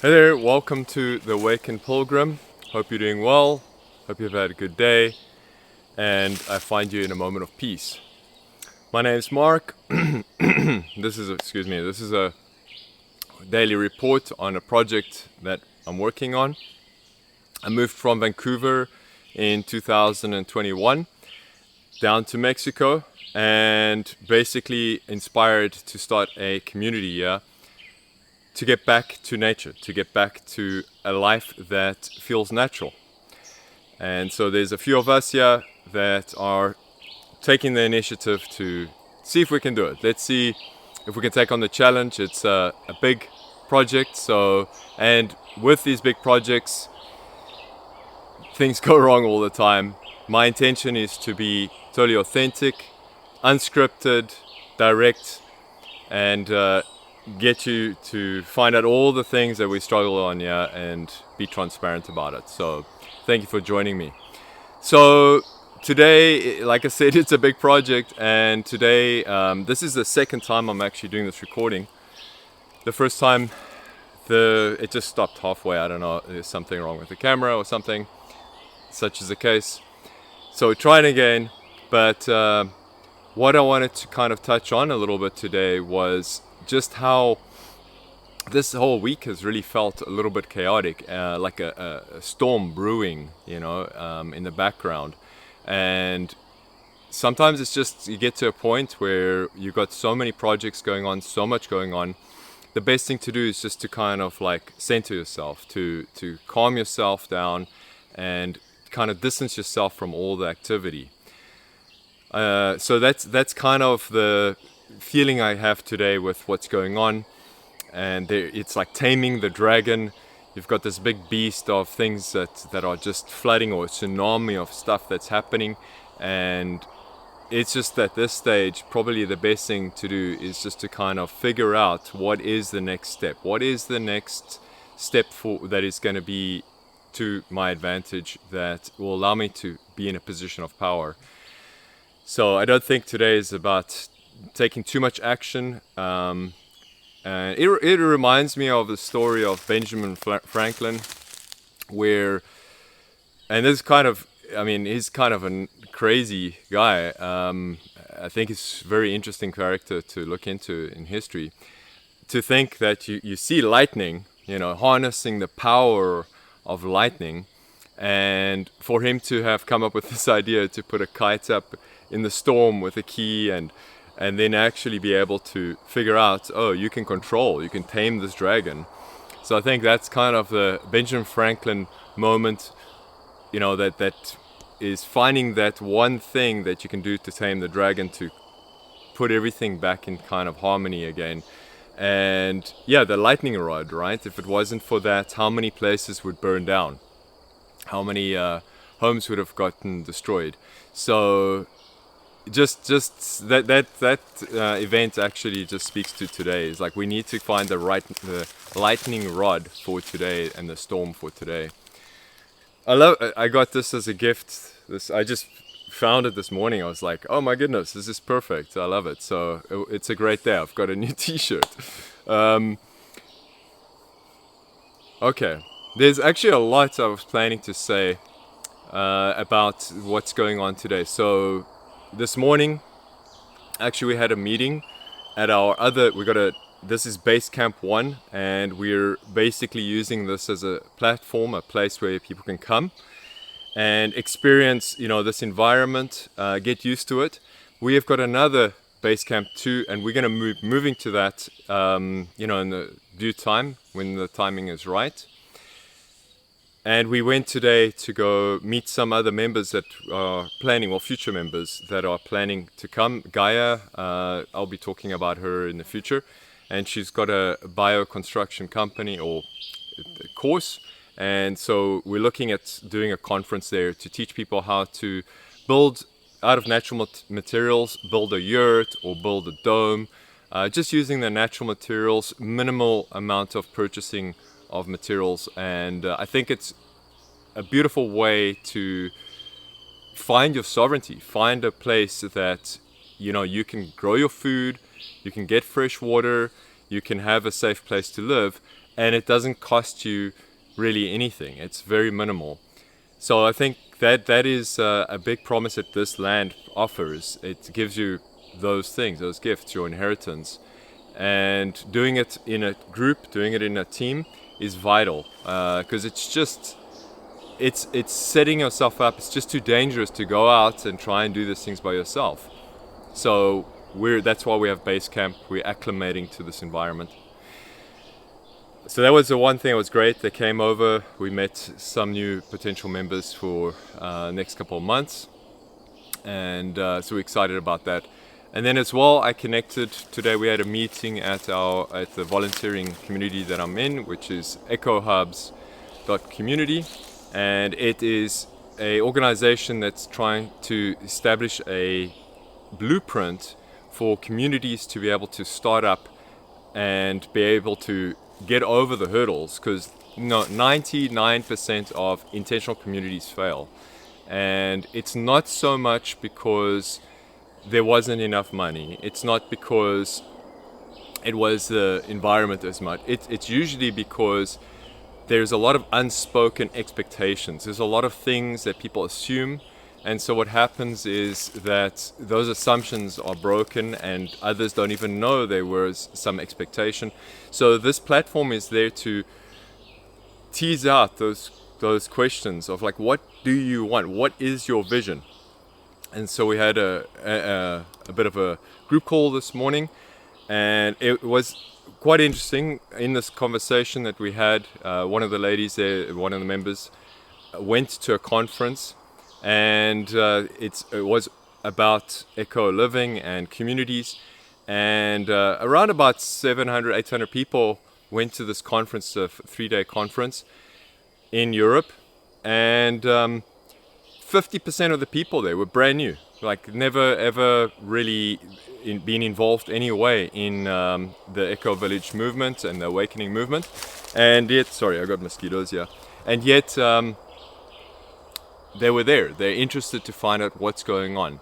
Hey there, welcome to the Awakened Pilgrim. Hope you're doing well, hope you've had a good day, and I find you in a moment of peace. My name's Mark. This is a daily report on a project that I'm working on. I moved from Vancouver in 2021 down to Mexico and basically inspired to start a community here to get back to nature, to get back to a life that feels natural. And so there's a few of us here that are taking the initiative to see if we can do it. Let's see if we can take on the challenge. It's a big project, and with these big projects, things go wrong all the time. My intention is to be totally authentic, unscripted, direct, and get you to find out all the things that we struggle on here and be transparent about it. So thank you for joining me. So today, like I said, it's a big project, and today this is the second time I'm actually doing this recording. The first time it just stopped halfway. I don't know, there's something wrong with the camera or something, such is the case. So trying again, but what I wanted to kind of touch on a little bit today was just how this whole week has really felt a little bit chaotic, like a storm brewing, in the background. And sometimes it's just, you get to a point where you've got so many projects going on, so much going on. The best thing to do is just to kind of like center yourself, to calm yourself down and kind of distance yourself from all the activity. So that's kind of the feeling I have today with what's going on. And it's like taming the dragon. You've got this big beast of things that are just flooding, or a tsunami of stuff that's happening. And it's just at this stage, probably the best thing to do is just to kind of figure out what is the next step. What is the next step that is going to be to my advantage, that will allow me to be in a position of power. So I don't think today is about taking too much action. And it reminds me of the story of Benjamin Franklin, where, and this kind of, he's kind of a crazy guy. I think it's a very interesting character to look into in history. To think that you see lightning, harnessing the power of lightning, and for him to have come up with this idea to put a kite up in the storm with a key, and then actually be able to figure out, you can tame this dragon. So I think that's kind of the Benjamin Franklin moment, that is finding that one thing that you can do to tame the dragon, to put everything back in kind of harmony again. And yeah, the lightning rod, right? If it wasn't for that, how many places would burn down? How many homes would have gotten destroyed? So just that event actually just speaks to today. It's like we need to find the lightning rod for today and the storm for today. I got this as a gift. I just found it this morning. I was like, oh my goodness, this is perfect. I love it. So it's a great day. I've got a new t-shirt. Okay, there's actually a lot I was planning to say about what's going on today. So this morning, actually, we had a meeting at this is Base Camp 1, and we're basically using this as a platform, a place where people can come and experience, this environment, get used to it. We have got another Base Camp 2, and we're going to moving to that, in the due time, when the timing is right. And we went today to go meet some other members that are planning, future members that are planning to come. Gaia, I'll be talking about her in the future. And she's got a bioconstruction company or a course. And so we're looking at doing a conference there to teach people how to build out of natural materials, build a yurt or build a dome, just using the natural materials, minimal amount of purchasing of materials. And I think it's a beautiful way to find your sovereignty, find a place that you can grow your food, you can get fresh water, you can have a safe place to live, and it doesn't cost you really anything. It's very minimal. So I think that is a big promise that this land offers. It gives you those things, those gifts, your inheritance. And doing it in a group, doing it in a team is vital, because it's setting yourself up. It's just too dangerous to go out and try and do these things by yourself. So that's why we have base camp. We're acclimating to this environment. So that was the one thing that was great. They came over. We met some new potential members for next couple of months, and so we're excited about that. And then as well, I connected today. We had a meeting at the volunteering community that I'm in, which is EchoHubs.community, and it is a organization that's trying to establish a blueprint for communities to be able to start up and be able to get over the hurdles, because 99% of intentional communities fail, and it's not so much because there wasn't enough money. It's not because it was the environment as much. It's usually because there's a lot of unspoken expectations. There's a lot of things that people assume, and so what happens is that those assumptions are broken and others don't even know there was some expectation. So this platform is there to tease out those questions of like, what do you want? What is your vision? And so we had a bit of a group call this morning, and it was quite interesting. In this conversation that we had, one of the ladies there, one of the members, went to a conference, and it was about eco living and communities, and around about 700, 800 people went to this conference, a 3-day conference in Europe, and 50% of the people there were brand new, like never ever really been involved anyway in the eco-village movement and the awakening movement. And yet, sorry, I got mosquitoes here. And yet they were there. They're interested to find out what's going on.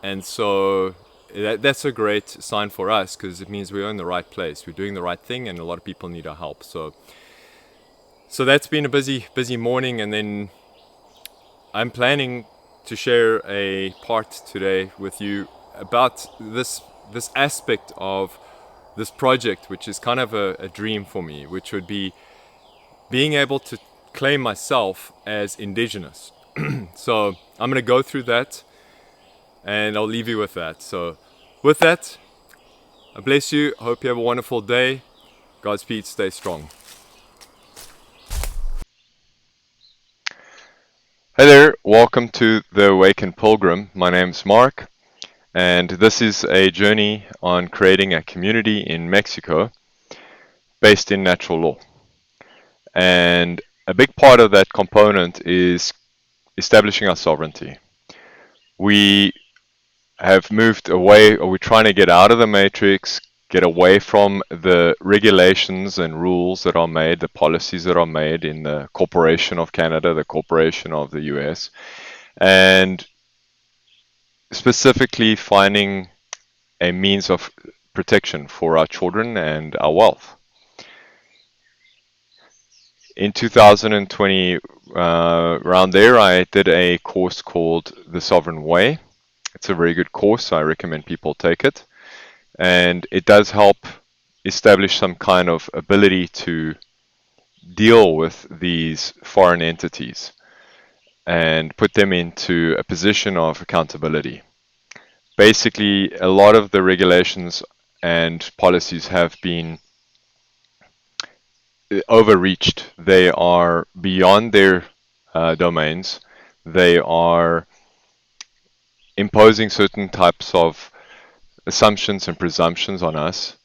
And so that's a great sign for us, because it means we're in the right place. We're doing the right thing, and a lot of people need our help. So that's been a busy morning, and then I'm planning to share a part today with you about this aspect of this project, which is kind of a dream for me, which would be being able to claim myself as indigenous. So I'm going to go through that, and I'll leave you with that. So with that, I bless you. I hope you have a wonderful day. Godspeed. Stay strong. Hey there, welcome to the Awakened Pilgrim. My name's Mark, and this is a journey on creating a community in Mexico based in natural law. And a big part of that component is establishing our sovereignty. We have moved away, or we're trying to get out of the matrix, get away from the regulations and rules that are made, the policies that are made in the Corporation of Canada, the Corporation of the US, and specifically finding a means of protection for our children and our wealth. In 2020, around there, I did a course called The Sovereign Way. It's a very good course. I recommend people take it. And it does help establish some kind of ability to deal with these foreign entities and put them into a position of accountability. Basically, a lot of the regulations and policies have been overreached. They are beyond their domains. They are imposing certain types of assumptions and presumptions on us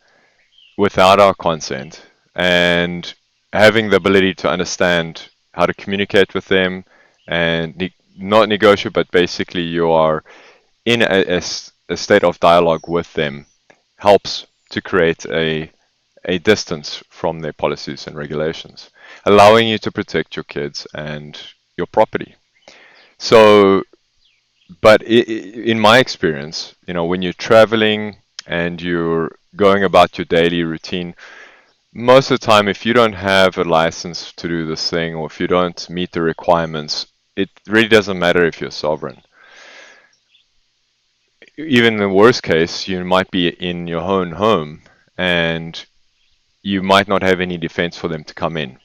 without our consent, and having the ability to understand how to communicate with them and not negotiate, but basically you are in a state of dialogue with them, helps to create a distance from their policies and regulations, allowing you to protect your kids and your property. So, but in my experience, when you're traveling and you're going about your daily routine, most of the time, if you don't have a license to do this thing, or if you don't meet the requirements, it really doesn't matter if you're sovereign. Even in the worst case, you might be in your own home and you might not have any defense for them to come in.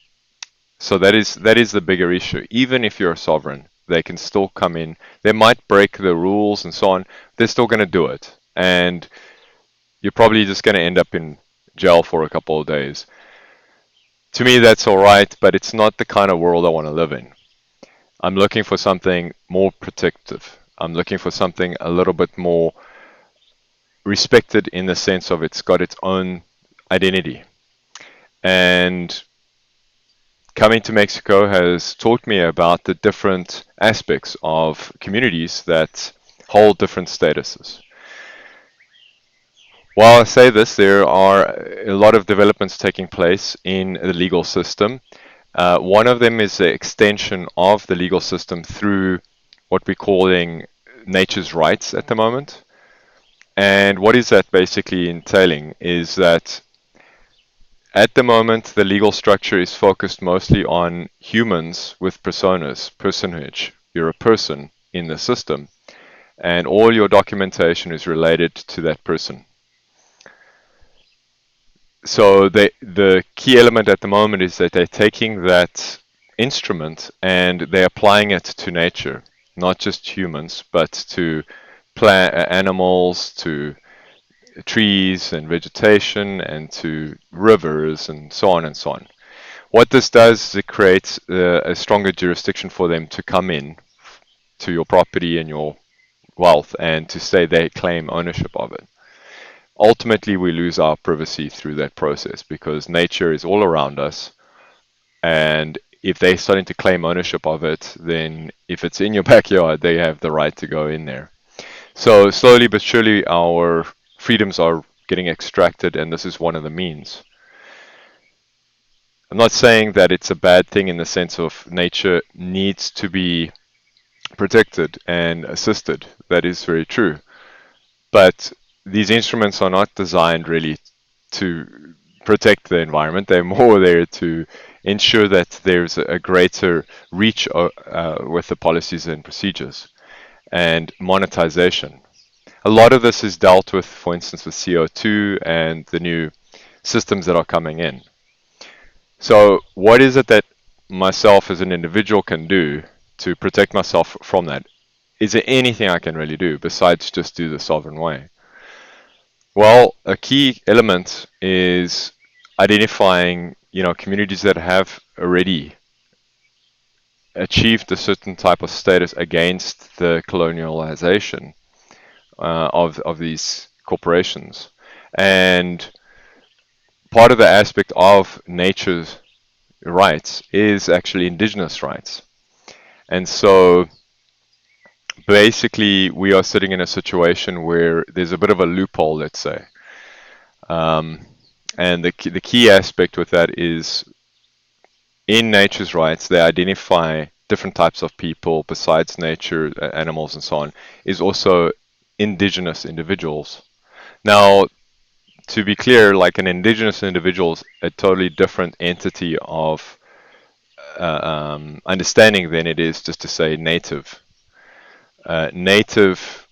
So that is the bigger issue. Even if you're a sovereign, they can still come in. They might break the rules and so on. They're still going to do it. And you're probably just going to end up in jail for a couple of days. To me, that's all right, but it's not the kind of world I want to live in. I'm looking for something more protective. I'm looking for something a little bit more respected in the sense of it's got its own identity. And coming to Mexico has taught me about the different aspects of communities that hold different statuses. While I say this, there are a lot of developments taking place in the legal system. One of them is the extension of the legal system through what we're calling nature's rights at the moment. And what is that basically entailing is that at the moment, the legal structure is focused mostly on humans with personas, personage. You're a person in the system, and all your documentation is related to that person. So the key element at the moment is that they're taking that instrument and they're applying it to nature, not just humans, but to animals, to trees and vegetation, and to rivers, and so on and so on. What this does is it creates a stronger jurisdiction for them to come in to your property and your wealth and to say they claim ownership of it. Ultimately, we lose our privacy through that process because nature is all around us. And if they're starting to claim ownership of it, then if it's in your backyard, they have the right to go in there. So slowly but surely, our freedoms are getting extracted, and this is one of the means. I'm not saying that it's a bad thing in the sense of nature needs to be protected and assisted. That is very true. But these instruments are not designed really to protect the environment. They're more there to ensure that there's a greater reach with the policies and procedures and monetization. A lot of this is dealt with, for instance, with CO2 and the new systems that are coming in. So what is it that myself as an individual can do to protect myself from that? Is there anything I can really do besides just do the sovereign way? Well, a key element is identifying, communities that have already achieved a certain type of status against the colonialization of these corporations. And part of the aspect of nature's rights is actually indigenous rights. And so basically we are sitting in a situation where there's a bit of a loophole, let's say. And the key aspect with that is in nature's rights, they identify different types of people besides nature, animals, and so on, is also indigenous individuals. Now, to be clear, like an indigenous individual is a totally different entity of understanding than it is just to say native. Native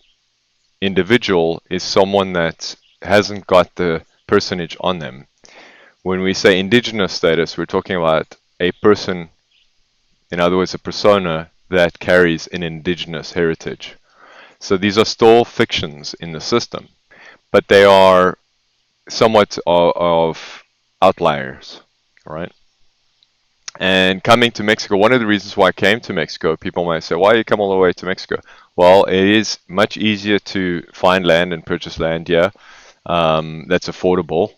individual is someone that hasn't got the personage on them. When we say indigenous status, we're talking about a person, in other words, a persona that carries an indigenous heritage. So these are still fictions in the system, but they are somewhat of outliers, right? And coming to Mexico, one of the reasons why I came to Mexico, people might say, why you come all the way to Mexico? Well, it is much easier to find land and purchase land here that's affordable.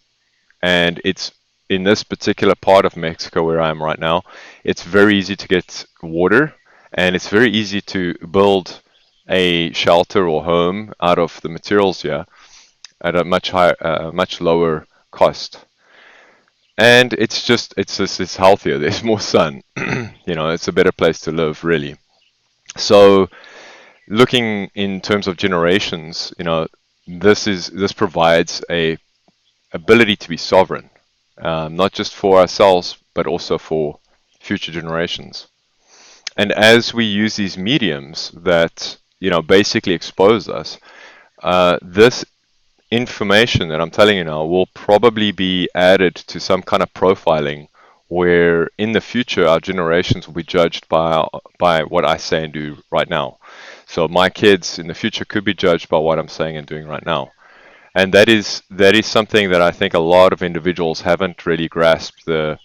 And it's in this particular part of Mexico where I am right now, it's very easy to get water, and it's very easy to build a shelter or home out of the materials here at a much lower cost. And it's healthier. There's more sun. It's a better place to live, really. So, looking in terms of generations, this provides a ability to be sovereign not just for ourselves, but also for future generations. And as we use these mediums that, basically expose us, this information that I'm telling you now will probably be added to some kind of profiling where in the future our generations will be judged by what I say and do right now. So my kids in the future could be judged by what I'm saying and doing right now. And that is something that I think a lot of individuals haven't really grasped the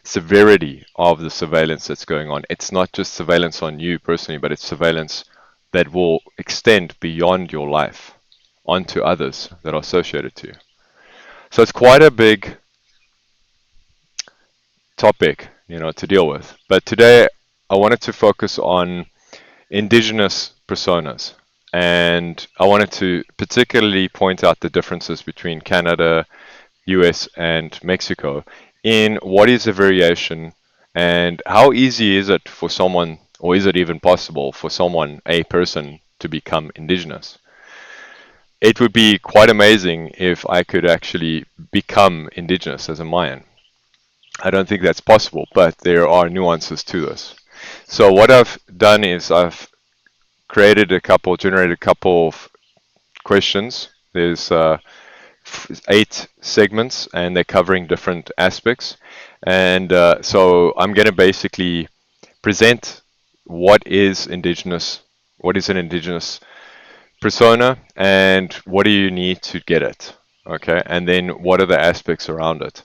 severity of the surveillance that's going on. It's not just surveillance on you personally, but it's surveillance that will extend beyond your life onto others that are associated to you. So it's quite a big topic, to deal with. But today I wanted to focus on indigenous personas. And I wanted to particularly point out the differences between Canada, US, and Mexico in what is a variation and how easy is it for someone, or is it even possible for someone, a person, to become indigenous. It would be quite amazing if I could actually become indigenous as a Mayan. I don't think that's possible, but there are nuances to this. So what I've done is I've generated a couple of questions. There's 8 segments, and they're covering different aspects. And so I'm going to basically present what is indigenous, what is an indigenous persona, and what do you need to get it. Okay, and then what are the aspects around it.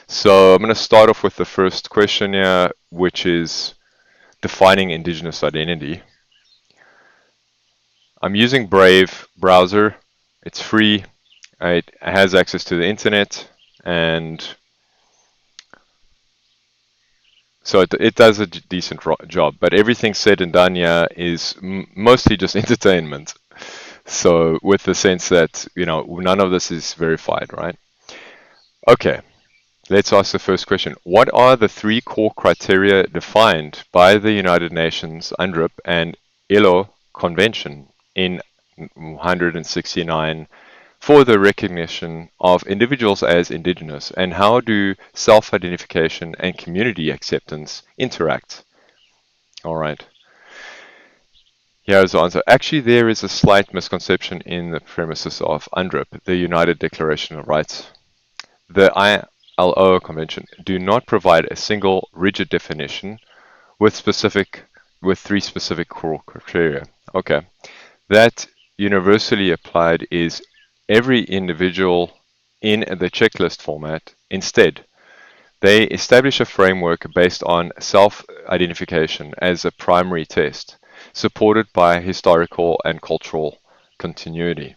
So I'm going to start off with the first question here, which is defining indigenous identity. I'm using Brave browser. It's free. It has access to the internet, and so it does a decent job. But everything said and done here is mostly just entertainment. So with the sense that, none of this is verified, right? Okay, let's ask the first question. What are the 3 core criteria defined by the United Nations UNDRIP and ILO Convention in 169 for the recognition of individuals as indigenous, and how do self-identification and community acceptance interact? All right. Here's the answer. Actually, there is a slight misconception in the premises of UNDRIP, the United Declaration of Rights. The ILO Convention do not provide a single rigid definition with 3 specific core criteria. Okay. That universally applied is every individual in the checklist format. Instead, they establish a framework based on self-identification as a primary test, supported by historical and cultural continuity.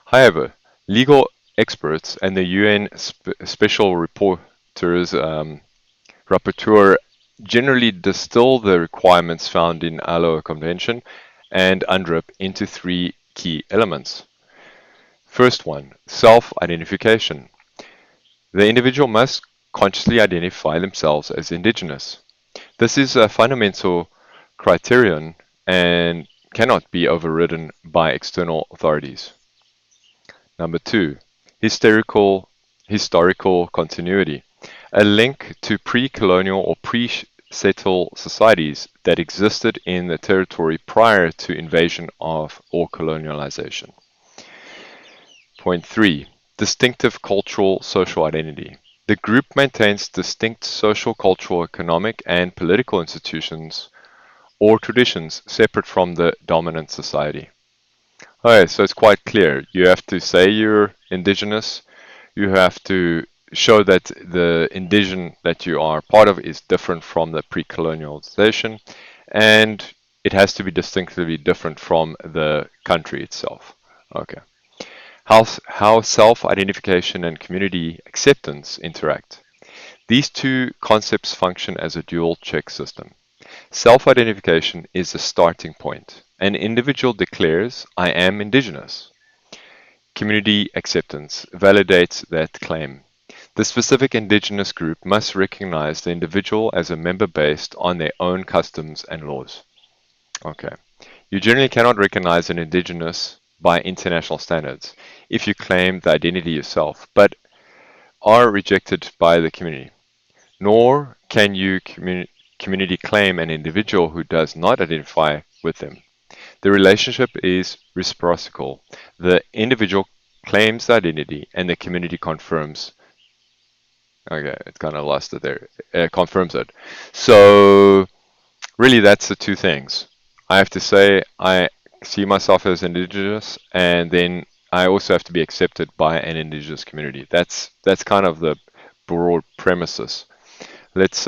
However, legal experts and the UN Special Rapporteur generally distill the requirements found in ILO Convention and UNDRIP into 3 key elements. First one, self-identification. The individual must consciously identify themselves as indigenous. This is a fundamental criterion and cannot be overridden by external authorities. Number 2, historical continuity. A link to pre-colonial or pre-settled societies that existed in the territory prior to invasion or colonialization. Point 3. Distinctive cultural social identity. The group maintains distinct social, cultural, economic, and political institutions or traditions separate from the dominant society. Okay, so it's quite clear. You have to say you're indigenous. You have to show that the indigen that you are part of is different from the pre-colonialization, and it has to be distinctively different from the country itself. Okay. How self-identification and community acceptance interact. These 2 concepts function as a dual check system. Self-identification is the starting point. An individual declares, I am indigenous. Community acceptance validates that claim. The specific indigenous group must recognize the individual as a member based on their own customs and laws. Okay. You generally cannot recognize an indigenous by international standards if you claim the identity yourself, but are rejected by the community, nor can you community claim an individual who does not identify with them. The relationship is reciprocal. The individual claims the identity and the community confirms. Okay, it kind of lost it there. Confirms it. So really that's the two things. I have to say I see myself as indigenous, and then I also have to be accepted by an indigenous community. That's kind of the broad premises. Let's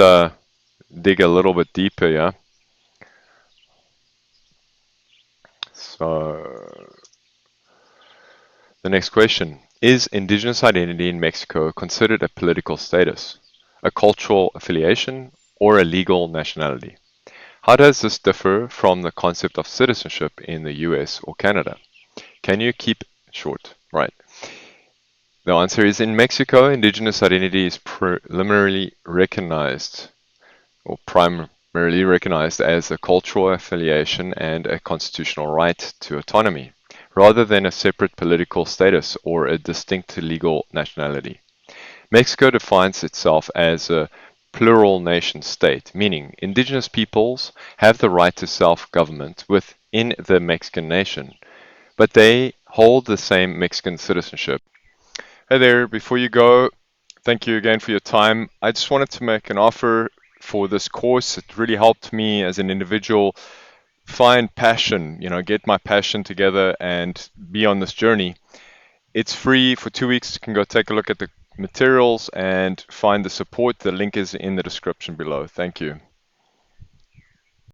dig a little bit deeper, yeah. So the next question: is indigenous identity in Mexico considered a political status, a cultural affiliation, or a legal nationality? How does this differ from the concept of citizenship in the US or Canada? Can you keep it short? Right. The answer is in Mexico, indigenous identity is preliminarily recognized or primarily recognized as a cultural affiliation and a constitutional right to autonomy, rather than a separate political status or a distinct legal nationality. Mexico defines itself as a plural nation state, meaning indigenous peoples have the right to self-government within the Mexican nation, but they hold the same Mexican citizenship. Hey there, before you go, thank you again for your time. I just wanted to make an offer for this course. It really helped me as an individual find passion, get my passion together and be on this journey. It's free for 2 weeks. You can go take a look at the materials and find the support. The link is in the description below. Thank you.